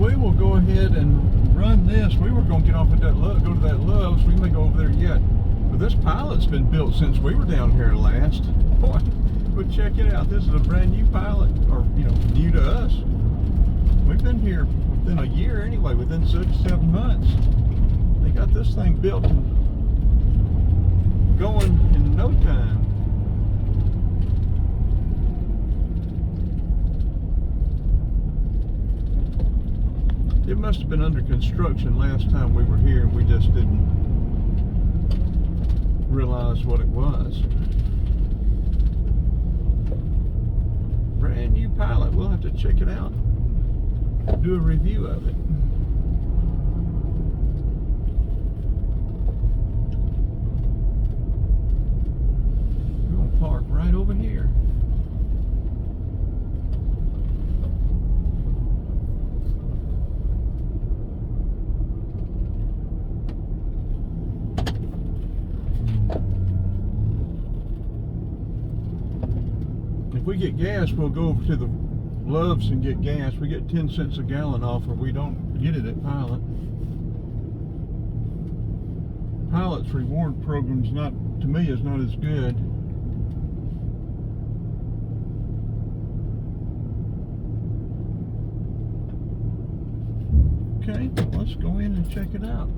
we will go ahead and run this. We were going to get off at that go to that Love's. We may go over there yet. But this pilot's been built since we were down here last. Boy, but check it out. This is a brand new pilot, or new to us. We've been here within a year anyway, within 6-7 months. They got this thing built and going in no time. It must have been under construction last time we were here, and we just didn't realize what it was. Brand new pilot. We'll have to check it out, do a review of it. We're going to park right over here. If we get gas, we'll go over to the Love's and get gas. We get 10 cents a gallon off, or we don't get it at Pilot. Pilot's reward program's not, to me, is not as good. Okay, let's go in and check it out.